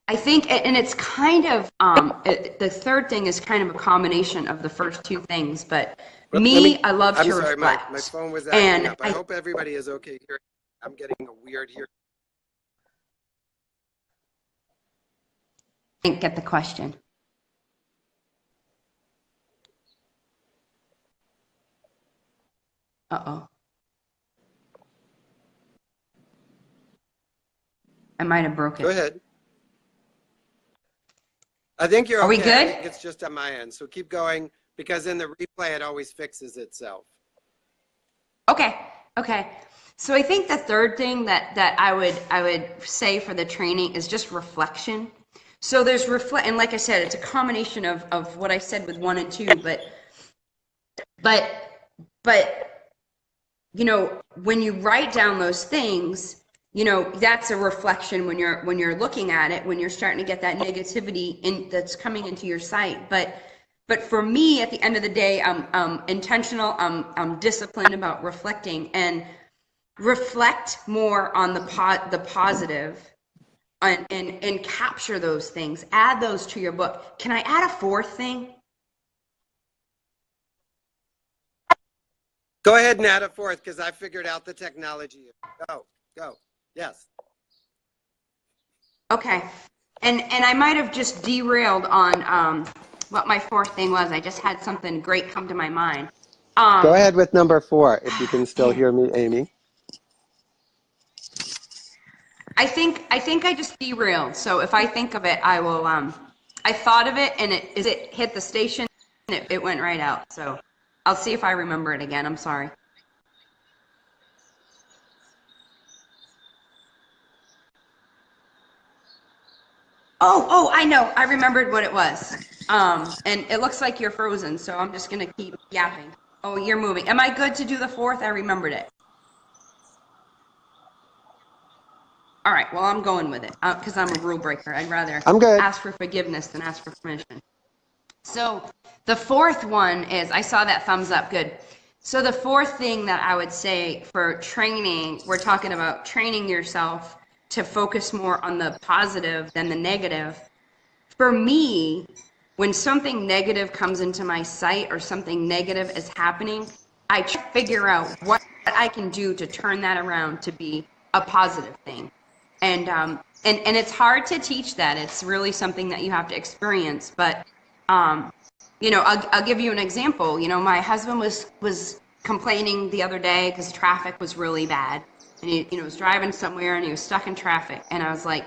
Speaker 2: I think, and it's kind of, the third thing is kind of a combination of the first two things, but I love to reflect.
Speaker 1: My phone was acting up. I hope everybody is okay here. I'm getting a weird here.
Speaker 2: I didn't get the question. Uh-oh. I might have broke
Speaker 1: Go
Speaker 2: it.
Speaker 1: ahead. I think you're
Speaker 2: Are we
Speaker 1: okay.
Speaker 2: good?
Speaker 1: I think it's just on my end. So keep going, because in the replay, it always fixes itself.
Speaker 2: Okay. Okay. So I think the third thing that I would say for the training is just reflection. So there's and like I said, it's a combination of what I said with 1 and 2, but you know, when you write down those things, you know, that's a reflection when you're looking at it, when you're starting to get that negativity that's coming into your sight. But for me, at the end of the day, I'm intentional. I'm disciplined about reflecting, and reflect more on the positive, and capture those things. Add those to your book. Can I add a fourth thing?
Speaker 1: Go ahead and add a fourth, because I figured out the technology. Go. Yes.
Speaker 2: Okay. And I might have just derailed on what my fourth thing was. I just had something great come to my mind.
Speaker 1: Go ahead with number 4, if you can still hear me, Amy.
Speaker 2: I think I just derailed. So if I think of it, I will. I thought of it, and it hit the station, and it went right out. So I'll see if I remember it again. I'm sorry. Oh, I know. I remembered what it was. And it looks like you're frozen, so I'm just gonna keep yapping. Oh, you're moving. Am I good to do the fourth? I remembered it. All right, well, I'm going with it because I'm a rule breaker. I'd rather
Speaker 1: I'm good.
Speaker 2: ask for forgiveness than ask for permission. So the fourth one is, I saw that thumbs up, good. So the fourth thing that I would say for training, we're talking about training yourself to focus more on the positive than the negative. For me, when something negative comes into my sight or something negative is happening, I try to figure out what I can do to turn that around to be a positive thing. And it's hard to teach that. It's really something that you have to experience. But you know, I'll give you an example. You know, my husband was complaining the other day because traffic was really bad, and he was driving somewhere and he was stuck in traffic. And I was like,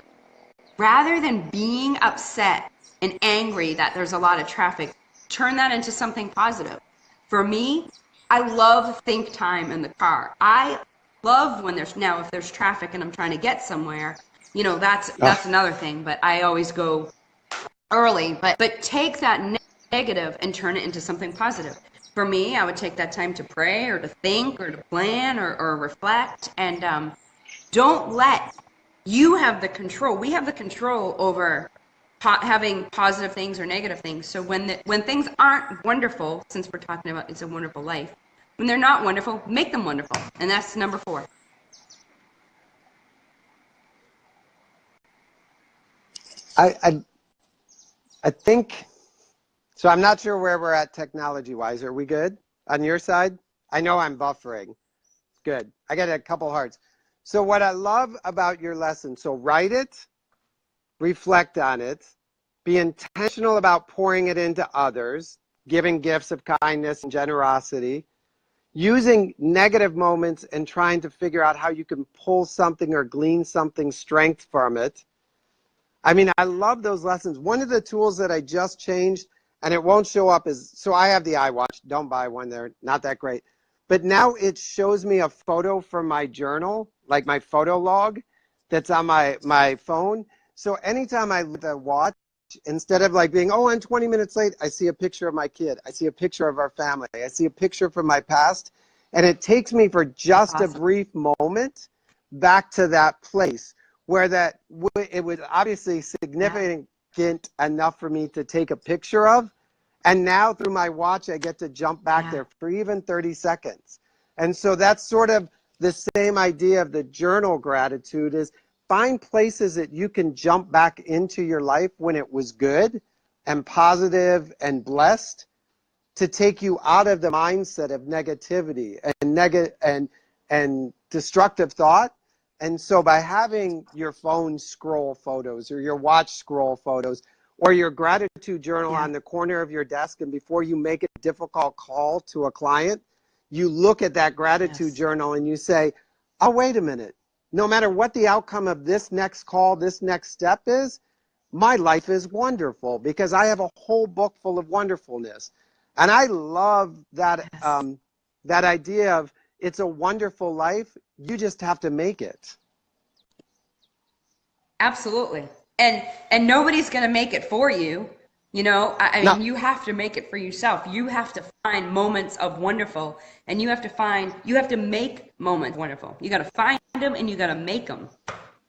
Speaker 2: rather than being upset and angry that there's a lot of traffic, turn that into something positive. For me, I love think time in the car. I love when if there's traffic and I'm trying to get somewhere, you know, that's another thing, but I always go early. But take that negative and turn it into something positive. For me, I would take that time to pray or to think or to plan or reflect, and don't let you have the control. We have the control over having positive things or negative things. So when things aren't wonderful, since we're talking about It's a Wonderful Life, when they're not wonderful, make them wonderful. And that's number 4.
Speaker 1: I think, so I'm not sure where we're at technology-wise. Are we good on your side? I know I'm buffering. Good. I got a couple hearts. So what I love about your lesson, so write it, reflect on it, be intentional about pouring it into others, giving gifts of kindness and generosity, using negative moments and trying to figure out how you can pull something or glean something strength from it. I mean, I love those lessons. One of the tools that I just changed, and it won't show up, is, so I have the iWatch. Don't buy one. They're not that great. But now it shows me a photo from my journal, like my photo log that's on my phone. So anytime I look at the watch, instead of like being, oh, I'm 20 minutes late, I see a picture of my kid. I see a picture of our family. I see a picture from my past. And it takes me for just a brief moment back to that place where it was obviously significant enough for me to take a picture of. And now through my watch, I get to jump back there for even 30 seconds. And so that's sort of the same idea of the journal gratitude, is find places that you can jump back into your life when it was good and positive and blessed, to take you out of the mindset of negativity and destructive thought. And so by having your phone scroll photos or your watch scroll photos or your gratitude journal on the corner of your desk, and before you make a difficult call to a client, you look at that gratitude
Speaker 2: Yes.
Speaker 1: journal and you say, oh, wait a minute. No matter what the outcome of this next call, this next step is, my life is wonderful because I have a whole book full of wonderfulness. And I love that,
Speaker 2: Yes.
Speaker 1: that idea of it's a wonderful life. You just have to make it.
Speaker 2: Absolutely. And nobody's going to make it for you. You know, I
Speaker 1: Now,
Speaker 2: mean, you have to make it for yourself. You have to find moments of wonderful, and you have to make moments wonderful. You got to find them and you got to make them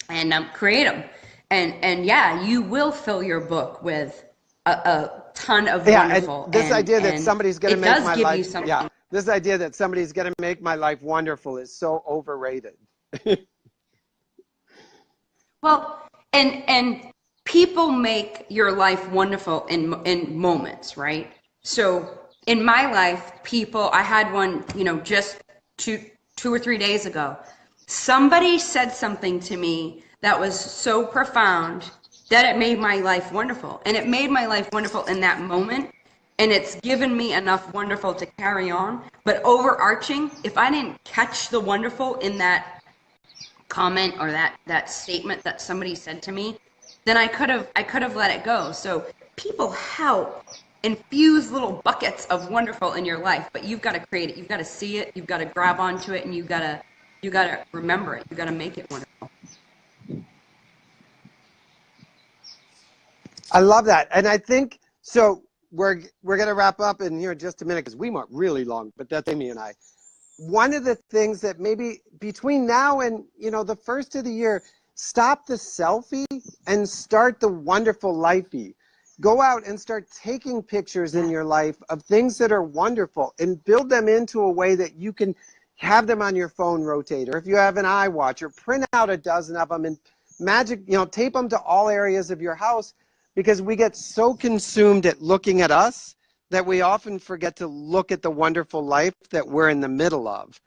Speaker 2: and create them. And yeah, you will fill your book with a ton of
Speaker 1: yeah, and
Speaker 2: wonderful.
Speaker 1: this idea that
Speaker 2: And
Speaker 1: somebody's going to
Speaker 2: it
Speaker 1: make
Speaker 2: does
Speaker 1: my
Speaker 2: give you
Speaker 1: life,
Speaker 2: something.
Speaker 1: yeah, this idea that somebody's going to make my life wonderful is so overrated.
Speaker 2: Well, and people make your life wonderful in moments, right? So in my life, I had one, you know, just two or 3 days ago. Somebody said something to me that was so profound that it made my life wonderful. And it made my life wonderful in that moment. And it's given me enough wonderful to carry on. But overarching, if I didn't catch the wonderful in that comment or that statement that somebody said to me, then I could have let it go. So people help infuse little buckets of wonderful in your life, but you've got to create it. You've got to see it. You've got to grab onto it, and you got to remember it. You got to make it wonderful.
Speaker 1: I love that. And I think, so we're going to wrap up in here in just a minute because we went really long, but that's Amy and I. One of the things that maybe between now and, you know, the first of the year, stop the selfie and start the wonderful lifey. Go out and start taking pictures in your life of things that are wonderful and build them into a way that you can have them on your phone rotator. If you have an iWatch, or print out a dozen of them and tape them to all areas of your house, because we get so consumed at looking at us that we often forget to look at the wonderful life that we're in the middle of.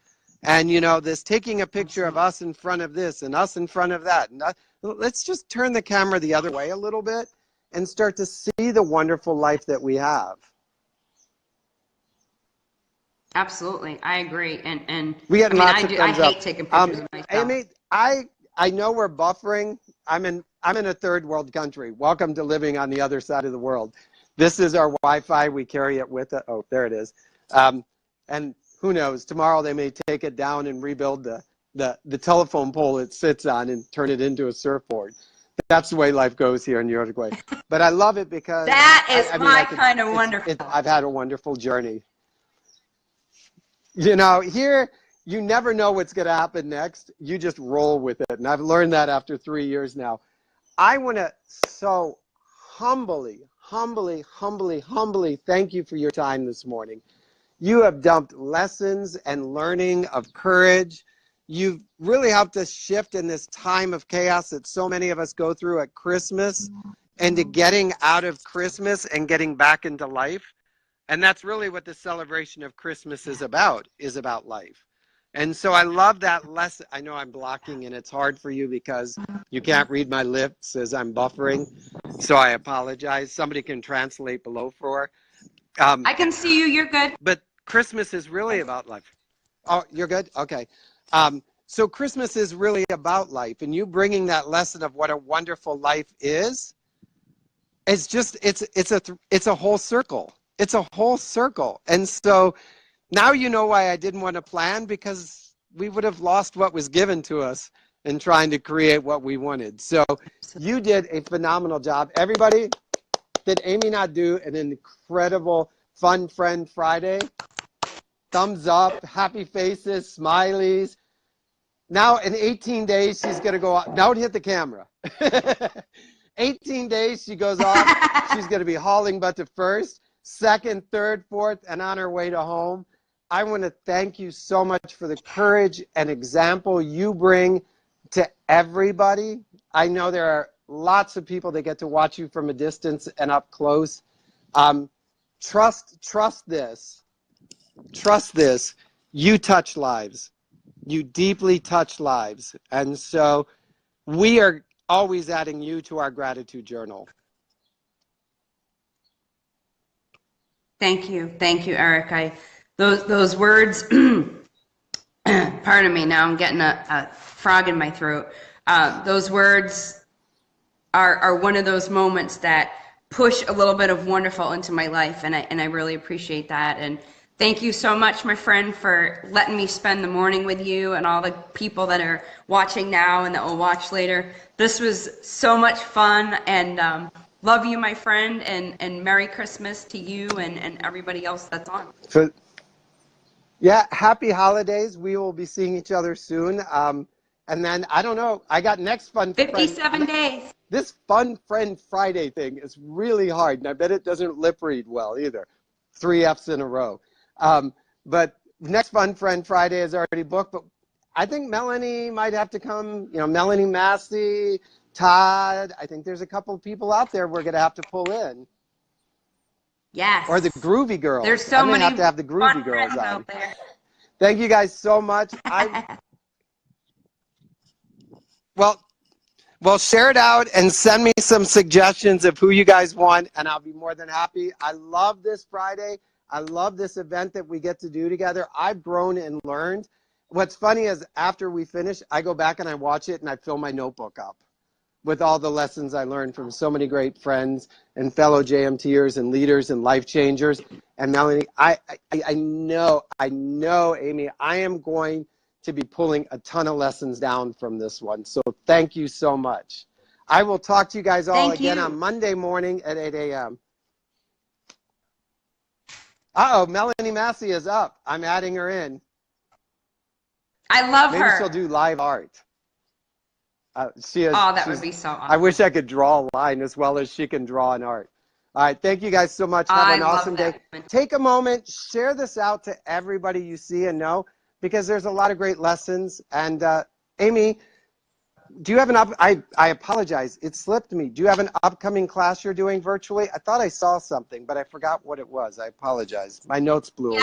Speaker 1: And, you know, this taking a picture of us in front of this and us in front of that. And let's just turn the camera the other way a little bit and start to see the wonderful life that we have.
Speaker 2: Absolutely, I agree. And
Speaker 1: We get
Speaker 2: I mean,
Speaker 1: lots of
Speaker 2: I
Speaker 1: thumbs up.
Speaker 2: hate taking pictures of myself.
Speaker 1: Amy, I know we're buffering. I'm in a third world country. Welcome to living on the other side of the world. This is our Wi-Fi. We carry it with us. Oh, there it is. And who knows? Tomorrow they may take it down and rebuild the telephone pole it sits on and turn it into a surfboard. That's the way life goes here in Uruguay. But I love it because
Speaker 2: That is kind of wonderful.
Speaker 1: I've had a wonderful journey. You know, here you never know what's going to happen next. You just roll with it. And I've learned that after 3 years now. I want to so humbly thank you for your time this morning. You have dumped lessons and learning of courage. You've really helped us shift in this time of chaos that so many of us go through at Christmas, and to getting out of Christmas and getting back into life. And that's really what the celebration of Christmas is about life. And so I love that lesson. I know I'm blocking and it's hard for you because you can't read my lips as I'm buffering. So I apologize. Somebody can translate below for.
Speaker 2: I can see you. You're good.
Speaker 1: But Christmas is really about life. Oh, you're good? Okay. So Christmas is really about life, and you bringing that lesson of what a wonderful life is, it's a whole circle. It's a whole circle. And so now you know why I didn't want to plan, because we would have lost what was given to us in trying to create what we wanted. So you did a phenomenal job. Everybody, did Amy not do an incredible Fun Friend Friday? Thumbs up, happy faces, smileys. Now in 18 days, she's going to go out. Don't hit the camera. 18 days, she goes off. She's going to be hauling butt to first, second, third, fourth, and on her way to home. I want to thank you so much for the courage and example you bring to everybody. I know there are lots of people that get to watch you from a distance and up close. Trust this. Trust this. You touch lives. You deeply touch lives. And so we are always adding you to our gratitude journal.
Speaker 2: Thank you, Eric. those words, pardon me, now I'm getting a frog in my throat. Those words are one of those moments that push a little bit of wonderful into my life, and I really appreciate that. And thank you so much, my friend, for letting me spend the morning with you and all the people that are watching now and that will watch later. This was so much fun, and love you, my friend, and Merry Christmas to you and everybody else that's on.
Speaker 1: So, yeah, happy holidays. We will be seeing each other soon. And then, I don't know, I got next fun
Speaker 2: 57 days.
Speaker 1: This Fun Friend Friday thing is really hard, and I bet it doesn't lip read well either. 3 F's in a row. But next Fun Friend Friday is already booked, but I think Melanie might have to come, Melanie Massey, Todd. I think there's a couple of people out there we're going to have to pull in.
Speaker 2: Yes.
Speaker 1: Or the Groovy Girls.
Speaker 2: There's so many
Speaker 1: have to have the Groovy Girls on.
Speaker 2: Out there.
Speaker 1: Thank you guys so much. Well, share it out and send me some suggestions of who you guys want, and I'll be more than happy. I love this Friday. I love this event that we get to do together. I've grown and learned. What's funny is after we finish, I go back and I watch it and I fill my notebook up with all the lessons I learned from so many great friends and fellow JMTers and leaders and life changers. And Melanie, I know, Amy, I am going to be pulling a ton of lessons down from this one. So thank you so much. I will talk to you guys all again on Monday morning at 8 a.m. Uh-oh, Melanie Massey is up. I'm adding her in.
Speaker 2: I love her.
Speaker 1: Maybe she'll do live art. She is.
Speaker 2: Oh, that would be so awesome.
Speaker 1: I wish I could draw a line as well as she can draw an art. All right, thank you guys so much. Have an awesome day. Take a moment, share this out to everybody you see and know, because there's a lot of great lessons. And Amy, do you have I apologize, it slipped me. Do you have an upcoming class you're doing virtually? I thought I saw something, but I forgot what it was. I apologize. My notes blew away.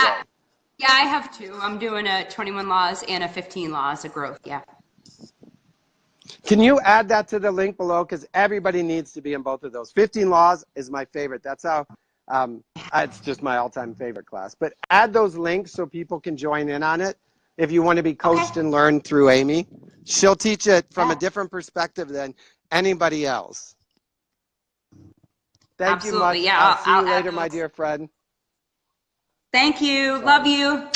Speaker 2: Yeah, I have 2. I'm doing a 21 Laws and a 15 Laws of Growth, yeah.
Speaker 1: Can you add that to the link below? Because everybody needs to be in both of those. 15 Laws is my favorite. That's how, it's just my all-time favorite class. But add those links so people can join in on it if you want to be coached and learn through Amy. She'll teach it from a different perspective than anybody else. Thank you much.
Speaker 2: Yeah,
Speaker 1: I'll see you later, my dear friend.
Speaker 2: Thank you. Love you.